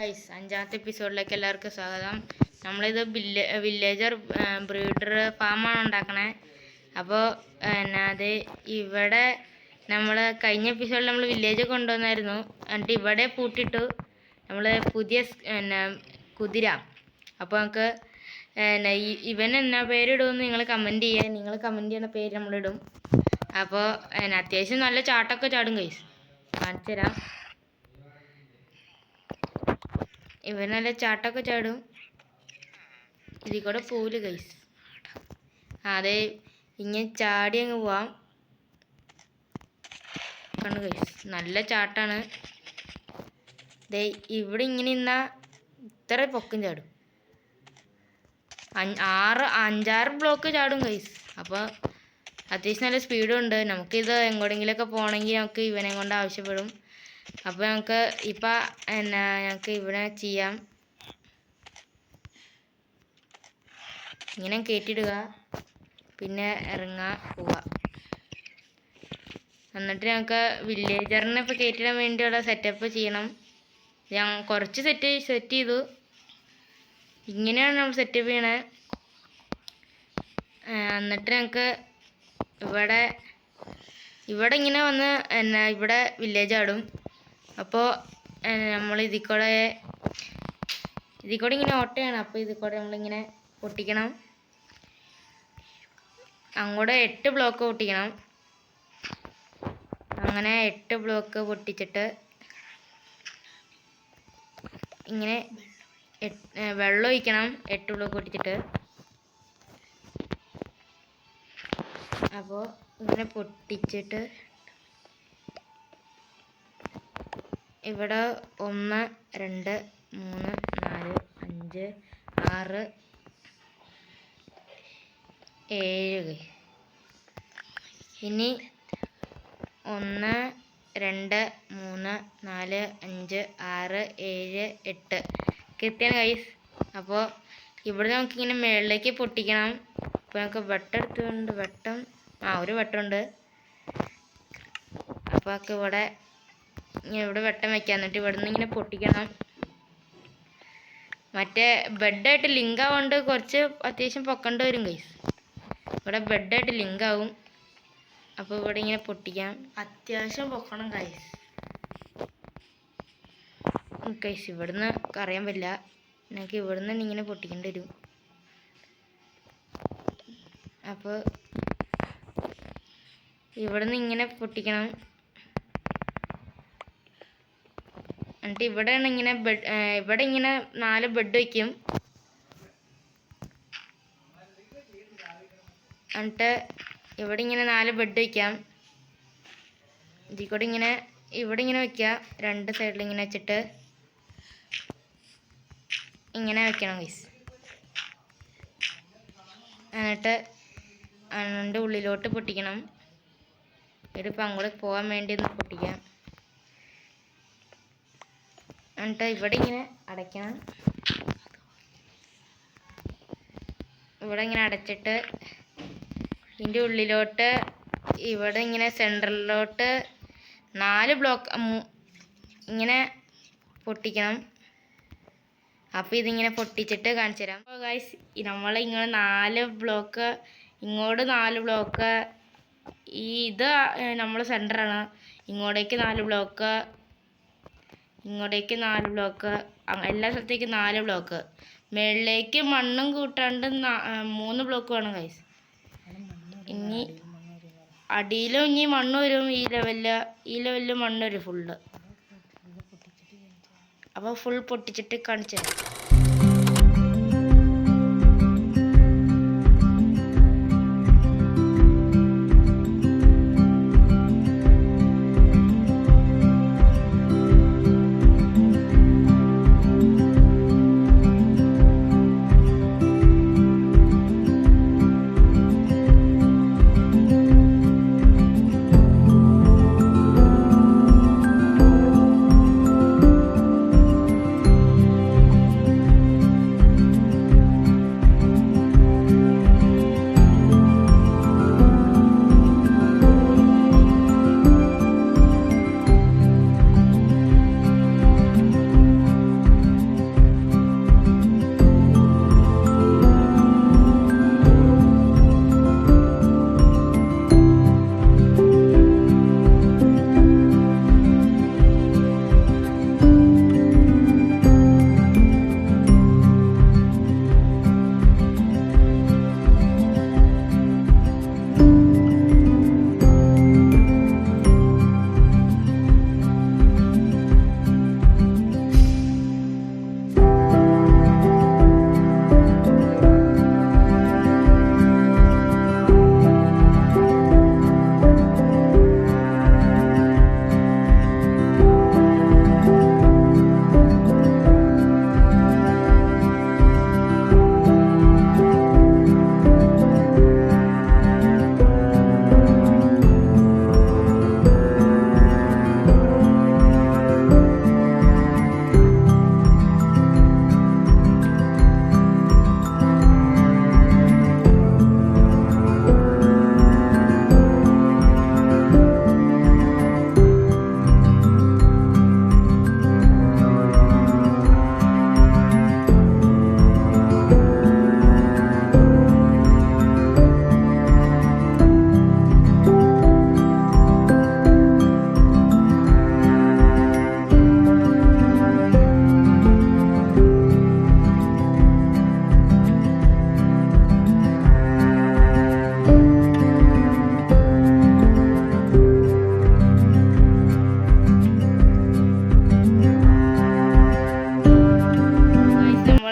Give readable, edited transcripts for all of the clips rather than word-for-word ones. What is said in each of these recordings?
Guys, അഞ്ചാമത്തെ എപ്പിസോഡിലേക്ക് എല്ലാവർക്കും സ്വാഗതം. നമ്മളിത് വില്ലേജർ ബ്രീഡർ ഫാമാണ് ഉണ്ടാക്കണേ. അപ്പോൾ അത് ഇവിടെ നമ്മൾ കഴിഞ്ഞ എപ്പിസോഡിൽ നമ്മൾ വില്ലേജ് കൊണ്ടുവന്നായിരുന്നു. എന്നിട്ട് ഇവിടെ പൂട്ടിട്ടു നമ്മൾ പുതിയ കുതിര. അപ്പോൾ നമുക്ക് ഇവൻ എന്നാ പേരിടുമെന്ന് നിങ്ങൾ കമൻറ്റ് ചെയ്യുക. നിങ്ങൾ കമൻറ്റ് ചെയ്യുന്ന പേര് നമ്മളിടും. അപ്പോൾ അത്യാവശ്യം നല്ല ചാട്ടമൊക്കെ ചാടും ഗൈസ്, കാണിച്ചു തരാം. ഇവൻ നല്ല ചാട്ടമൊക്കെ ചാടും. ഇതിൽ കൂടെ പോവില്ല ഗൈസ്. അതെ, ഇങ്ങനെ ചാടി അങ്ങ് പോവാം. കണ്ടു ഗൈസ്, നല്ല ചാട്ടാണ്. ദേ ഇവിടെ ഇങ്ങനെ നിന്നാൽ ഇത്ര പൊക്കം ചാടും. 5-6 ബ്ലോക്ക് ചാടും ഗൈസ്. അപ്പോൾ അത്യാവശ്യം നല്ല സ്പീഡും ഉണ്ട്. നമുക്കിത് എങ്ങോട്ടെങ്കിലുമൊക്കെ പോകണമെങ്കിൽ നമുക്ക് ഇവനെ കൊണ്ട് ആവശ്യപ്പെടും. അപ്പോൾ നമുക്ക് ഇപ്പം ഞങ്ങൾക്ക് ഇവിടെ ചെയ്യാം. ഇങ്ങനെ കയറ്റിയിടുക, പിന്നെ ഇറങ്ങുക, പോവുക. എന്നിട്ട് ഞങ്ങൾക്ക് വില്ലേജറിനെ ഇപ്പോൾ കയറ്റിടാൻ വേണ്ടിയുള്ള സെറ്റപ്പ് ചെയ്യണം. ഞാൻ കുറച്ച് സെറ്റ് ചെയ്തു. ഇങ്ങനെയാണ് നമ്മൾ സെറ്റപ്പ് ചെയ്യണേ. എന്നിട്ട് ഞങ്ങൾക്ക് ഇവിടെ ഇങ്ങനെ വന്ന് ഇവിടെ വില്ലേജ് ആടും. അപ്പോൾ നമ്മൾ ഇതിൽ കൂടെ ഇങ്ങനെ ഓട്ടയാണ്. അപ്പോൾ ഇതിൽ കൂടെ നമ്മളിങ്ങനെ പൊട്ടിക്കണം. അങ്ങോട്ട് 8 ബ്ലോക്ക് പൊട്ടിക്കണം. അങ്ങനെ 8 ബ്ലോക്ക് പൊട്ടിച്ചിട്ട് ഇങ്ങനെ വെള്ളം ഒഴിക്കണം. 8 ബ്ലോക്ക് പൊട്ടിച്ചിട്ട് അപ്പോൾ ഇങ്ങനെ പൊട്ടിച്ചിട്ട് ഇവിടെ 1 2 3 4 5 6 7. ഇനി 1 2 3 4 5 6 7 8 കൃത്യമാണ് ഗൈസ്. അപ്പോൾ ഇവിടെ നമുക്കിങ്ങനെ മുകളിലേക്ക് പൊട്ടിക്കണം. അപ്പോൾ നമുക്ക് വെട്ടം എടുത്തുകൊണ്ട് ഒരു വെട്ടമുണ്ട്. അപ്പോൾ നമുക്ക് ഇവിടെ വെട്ടം വെക്കാം. എന്നിട്ട് ഇവിടെ നിന്ന് ഇങ്ങനെ പൊട്ടിക്കണം. മറ്റേ ബെഡായിട്ട് ലിങ്ക് ആവുകൊണ്ട് കുറച്ച് അത്യാവശ്യം പൊക്കേണ്ടി വരും ഗൈസ്. ഇവിടെ ബെഡായിട്ട് ലിങ്ക് ആവും. അപ്പോൾ ഇവിടെ ഇങ്ങനെ പൊട്ടിക്കാം. അത്യാവശ്യം പൊക്കണം ഗൈസ്. ഇവിടുന്ന് അറിയാൻ പറ്റില്ല. എനിക്ക് ഇവിടുന്ന് ഇങ്ങനെ പൊട്ടിക്കേണ്ടി വരും. അപ്പോൾ ഇവിടുന്ന് ഇങ്ങനെ പൊട്ടിക്കണം. എന്നിട്ട് ഇവിടെയാണ് ഇങ്ങനെ ഇവിടെ ഇങ്ങനെ 4 ബെഡ് വയ്ക്കും. എന്നിട്ട് ഇവിടെ ഇങ്ങനെ 4 ബെഡ് വയ്ക്കാം. ഇതിൽ കൂടെ ഇവിടെ ഇങ്ങനെ വയ്ക്കുക. 2 സൈഡിൽ ഇങ്ങനെ വെച്ചിട്ട് ഇങ്ങനെ വെക്കണം ഗൈസ്. എന്നിട്ട് അതിൻ്റെ ഉള്ളിലോട്ട് പൊട്ടിക്കണം. ഇതിപ്പോൾ അങ്ങോട്ട് പോകാൻ വേണ്ടി ഒന്ന് പൊട്ടിക്കാം. എന്നിട്ട് ഇവിടെ ഇങ്ങനെ അടയ്ക്കണം. ഇവിടെ ഇങ്ങനെ അടച്ചിട്ട് ഇതിൻ്റെ ഉള്ളിലോട്ട് ഇവിടെ ഇങ്ങനെ സെൻറ്ററിലോട്ട് 4 ബ്ലോക്ക് ഇങ്ങനെ പൊട്ടിക്കണം. അപ്പോൾ ഇതിങ്ങനെ പൊട്ടിച്ചിട്ട് കാണിച്ചു തരാം. അപ്പോൾ ഗൈസ്, നമ്മളിങ്ങനെ 4 ബ്ലോക്ക്, ഇങ്ങോട്ട് 4 ബ്ലോക്ക്, ഇത് നമ്മൾ സെൻറ്ററാണ്. ഇങ്ങോട്ടേക്ക് 4 ബ്ലോക്ക്, ഇങ്ങോട്ടേക്ക് 4 ബ്ലോക്ക്, എല്ലാ സ്ഥലത്തേക്കും 4 ബ്ലോക്ക്. മുകളിലേക്ക് മണ്ണും കൂട്ടാണ്ട് 3 ബ്ലോക്ക് വേണം ഗൈസ്. ഇനി അടിയിലും ഇനി മണ്ണ് വരും. ഈ ലെവലിൽ മണ്ണ് വരും ഫുള്ള്. അപ്പോൾ ഫുൾ പൊട്ടിച്ചിട്ട് കാണിച്ചു തരാം.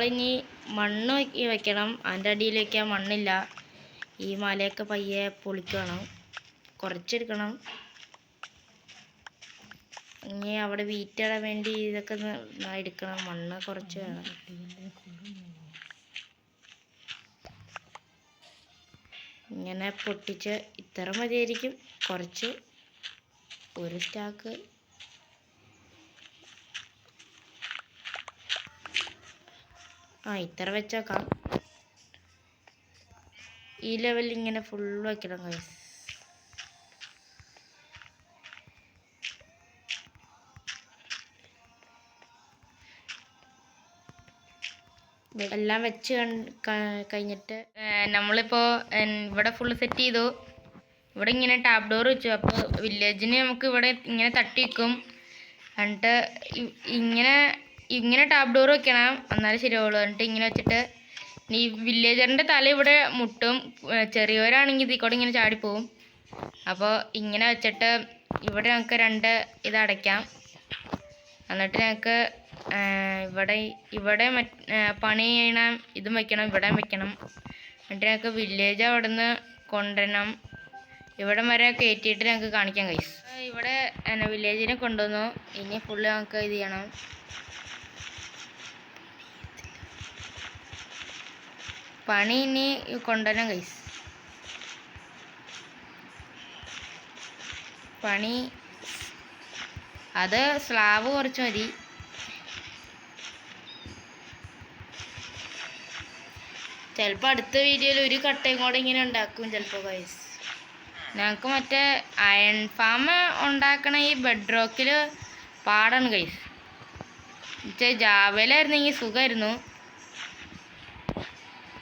നമ്മളിനി മണ്ണ് വെക്കണം. അതിൻ്റെ അടിയിൽ വയ്ക്കാൻ മണ്ണില്ല. ഈ മലയൊക്കെ പയ്യെ പൊളിക്കണം. കുറച്ചെടുക്കണം. ഇനി അവിടെ വീട്ടിടാൻ വേണ്ടി ഇതൊക്കെ എടുക്കണം. മണ്ണ് കുറച്ച് വേണം. ഇങ്ങനെ പൊട്ടിച്ച് ഇത്ര മതിയായിരിക്കും. കുറച്ച് ഒരു സ്റ്റാക്ക് ഇത്ര വെച്ചേക്കാം. ഈ ലെവലിൽ ഇങ്ങനെ ഫുൾ വയ്ക്കണം ഗൈസ്. എല്ലാം വെച്ച് കഴിഞ്ഞിട്ട് നമ്മളിപ്പോൾ ഇവിടെ ഫുള്ള് സെറ്റ് ചെയ്തു. ഇവിടെ ഇങ്ങനെ ടാപ്പ് ഡോർ വെച്ചു. അപ്പോൾ വില്ലേജിന് നമുക്ക് ഇവിടെ ഇങ്ങനെ തട്ടി വെക്കും. എന്നിട്ട് ഇങ്ങനെ ടാപ്പ് ഡോർ വെക്കണം, എന്നാലും ശരിയാവുള്ളൂ. എന്നിട്ട് ഇങ്ങനെ വെച്ചിട്ട് ഈ വില്ലേജറിൻ്റെ തല ഇവിടെ മുട്ടും. ചെറിയവരാണെങ്കിൽ ഇതിൽ കൂടെ ഇങ്ങനെ ചാടിപ്പോവും. അപ്പോൾ ഇങ്ങനെ വെച്ചിട്ട് ഇവിടെ ഞങ്ങൾക്ക് 2 ഇത് അടയ്ക്കാം. എന്നിട്ട് ഞങ്ങൾക്ക് ഇവിടെ പണി ചെയ്യണം. ഇതും വെക്കണം, ഇവിടെ വെക്കണം. എന്നിട്ട് ഞങ്ങൾക്ക് വില്ലേജ് അവിടെ നിന്ന് കൊണ്ടുവരണം. ഇവിടെ വരെ കയറ്റിയിട്ട് ഞങ്ങൾക്ക് കാണിക്കാം ഗൈസ്. ഇവിടെ വില്ലേജിനെ കൊണ്ടുവന്നു. ഇനി ഫുള്ള് ഞങ്ങൾക്ക് ഇത് ചെയ്യണം. പണി ഇനി കൊണ്ടുവരണം ഗൈസ്. പണി അത് സ്ലാബ് കുറച്ച് മതി. ചിലപ്പോൾ അടുത്ത വീഡിയോയിൽ ഒരു കട്ടയും കൂടെ ഇങ്ങനെ ഉണ്ടാക്കും ചിലപ്പോൾ ഗൈസ്. ഞങ്ങൾക്ക് മറ്റേ അയൺ ഫാം ഉണ്ടാക്കണ ഈ ബെഡ് റോക്കിൽ പാടാണ് ഗൈസ്. ജാവയിലായിരുന്നെങ്കിൽ സുഖമായിരുന്നു.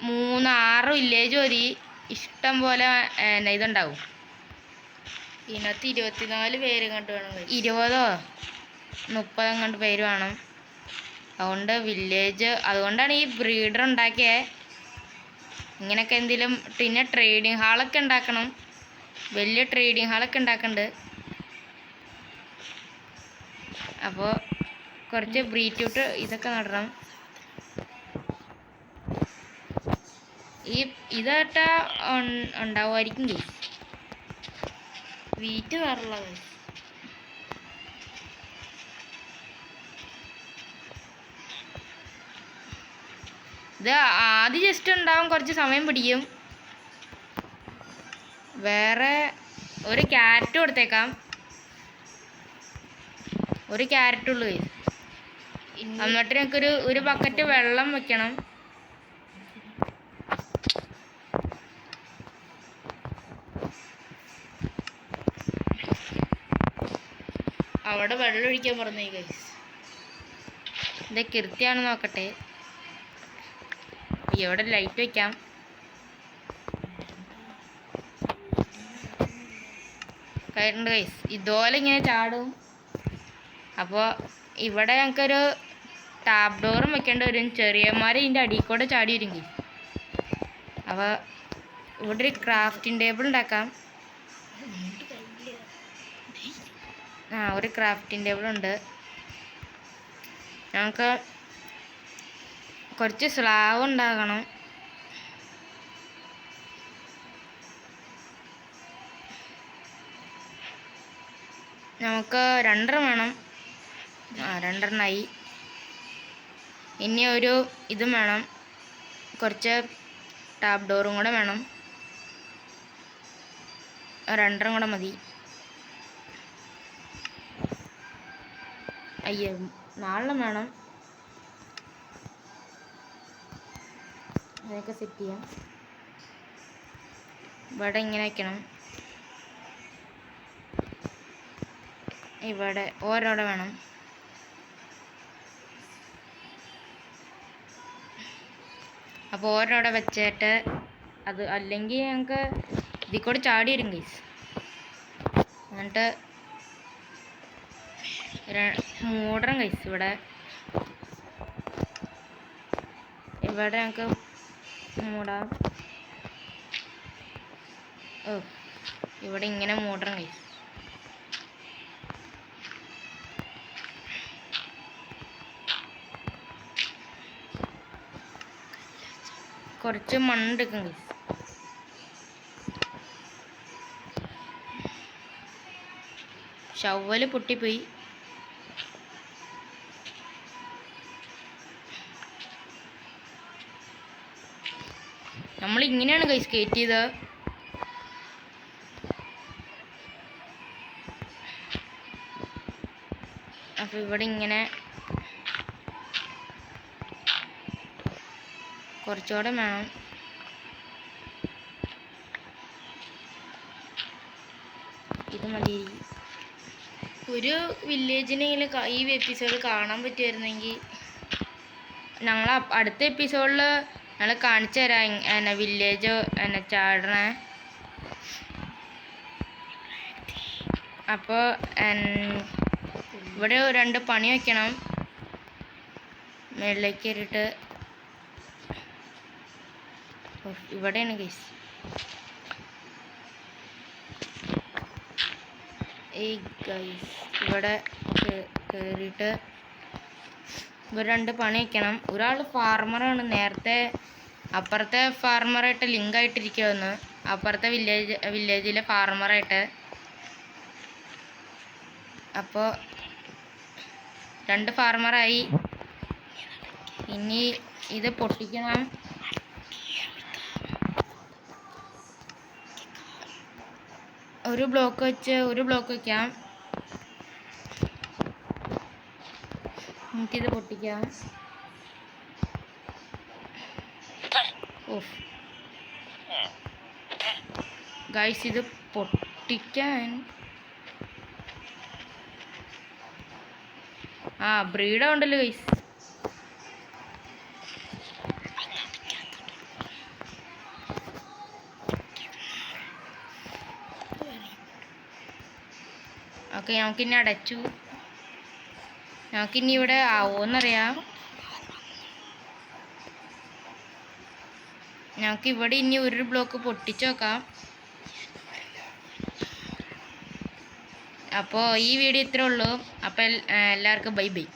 3-6 വില്ലേജ് മതി. ഇഷ്ടം പോലെ ഇതുണ്ടാവും. ഇതിനകത്ത് 24 പേര് കണ്ട് വേണം. 20-30 കണ്ട് പേര് വേണം. അതുകൊണ്ട് അതുകൊണ്ടാണ് ഈ ബ്രീഡർ ഉണ്ടാക്കിയത്. ഇങ്ങനെയൊക്കെ എന്തെങ്കിലും. പിന്നെ ട്രേഡിങ് ഹാളൊക്കെ ഉണ്ടാക്കണം. വലിയ ട്രേഡിങ് ഹാളൊക്കെ ഉണ്ടാക്കുന്നുണ്ട്. അപ്പോൾ കുറച്ച് ബ്രീറ്റ്യൂട്ട് ഇതൊക്കെ നടണം. ഇതായിട്ടാ ഉണ്ടാവുമായിരിക്കും ഗൈസ്. വീറ്റ് വേറുള്ളത്. ഇത് ആദ്യം ജസ്റ്റ് ഉണ്ടാവും, കുറച്ച് സമയം പിടിക്കും. വേറെ ഒരു ക്യാരറ്റ് കൊടുത്തേക്കാം. ഒരു ക്യാരറ്റുള്ളൂ ഗൈസ്. എന്നിട്ട് ഞങ്ങൾക്കൊരു ഒരു ബക്കറ്റ് വെള്ളം വെക്കണം. അവിടെ വെള്ളം ഒഴിക്കാൻ പറഞ്ഞു ഗൈസ്. ഇത് കൃത്യമാണെന്ന് നോക്കട്ടെ. ഇവിടെ ലൈറ്റ് വയ്ക്കാം. കയറുണ്ട് ഗൈസ്. ഇതുപോലെ ഇങ്ങനെ ചാടും. അപ്പോൾ ഇവിടെ ഞങ്ങൾക്കൊരു ടാപ്പ് ഡോറും വെക്കേണ്ടി വരും. ചെറിയന്മാർ ഇതിൻ്റെ അടിയിൽ കൂടെ ചാടി വരും ഗൈസ്. അപ്പോൾ ഇവിടെ ഒരു ക്രാഫ്റ്റിംഗ് ടേബിൾ ഉണ്ടാക്കാം. ഒരു ക്രാഫ്റ്റിംഗ് ടേബിൾ ഉണ്ട്. ഞങ്ങൾക്ക് കുറച്ച് സ്ലാവ് ഉണ്ടാക്കണം. നമുക്ക് 2 വേണം. 2 ഇനി ഒരു ഇതും വേണം. കുറച്ച് ടാപ്പ് ഡോറും കൂടെ വേണം. 2 കൂടെ മതി. 4 വേണം. അതൊക്കെ സെറ്റ് ചെയ്യാം. ഇവിടെ ഇങ്ങനെ വയ്ക്കണം. ഇവിടെ ഓരോടെ വേണം. അപ്പോൾ ഓരോടെ വെച്ചിട്ട് അത് അല്ലെങ്കിൽ ഞങ്ങൾക്ക് ഇതിൽ കൂടെ ചാടി വരും ഗൈസ്. എന്നിട്ട് മൂടണം ഗൈസ്. ഇവിടെ ഞങ്ങൾക്ക് മൂടാം. ഇവിടെ ഇങ്ങനെ മൂടണം ഗൈസ്. കുറച്ച് മണ്ണെടുക്കും ഗൈസ്. ഷവ്വല് പൊട്ടിപ്പോയി. നമ്മൾ ഇങ്ങനെയാണ് ഗൈസ് സ്കേറ്റ് ചെയ്തത്. അപ്പൊ ഇവിടെ ഇങ്ങനെ കുറച്ചുകൂടെ വേണം. ഇത് മതി. ഒരു വില്ലേജിനെങ്കിലും ഈ എപ്പിസോഡ് കാണാൻ പറ്റുമായിരുന്നെങ്കിൽ ഞങ്ങൾ അടുത്ത എപ്പിസോഡിൽ ഞങ്ങൾ കാണിച്ചു തരാം എന്നെ വില്ലേജ് എന്നെ ചാടണേ. അപ്പോൾ ഇവിടെ 2 പണി വയ്ക്കണം. മേളിലേക്ക് കയറിയിട്ട് ഇവിടെയാണ് ഗൈസ്. ഗൈസ് ഇവിടെ കയറിയിട്ട് ഇവർ 2 പണി വയ്ക്കണം. ഒരാൾ ഫാർമറാണ്. നേരത്തെ അപ്പുറത്തെ ഫാർമറായിട്ട് ലിങ്ക് ആയിട്ടിരിക്കുമെന്ന്, അപ്പുറത്തെ വില്ലേജിലെ ഫാർമറായിട്ട്. അപ്പോൾ 2 ഫാർമറായി. ഇനി ഇത് പൊട്ടിക്കണം. ഒരു ബ്ലോക്ക് വയ്ക്കാം. നമുക്കിത് പൊട്ടിക്കാം. ഓഫ് ഗൈസ്, ഇത് പൊട്ടിക്കാൻ ബ്രീഡ ഉണ്ടല്ലോ ഗൈസ്. ഓക്കെ, നമുക്കിനി അടച്ചു. നമുക്കിനി ഇവിടെ ആവോന്നറിയാം. നമുക്കിവിടെ ഇനി ഒരു ബ്ലോക്ക് പൊട്ടിച്ചു നോക്കാം. അപ്പോൾ ഈ വീഡിയോ ഇത്രേ ഉള്ളൂ. അപ്പോൾ എല്ലാവർക്കും ബൈ ബൈ.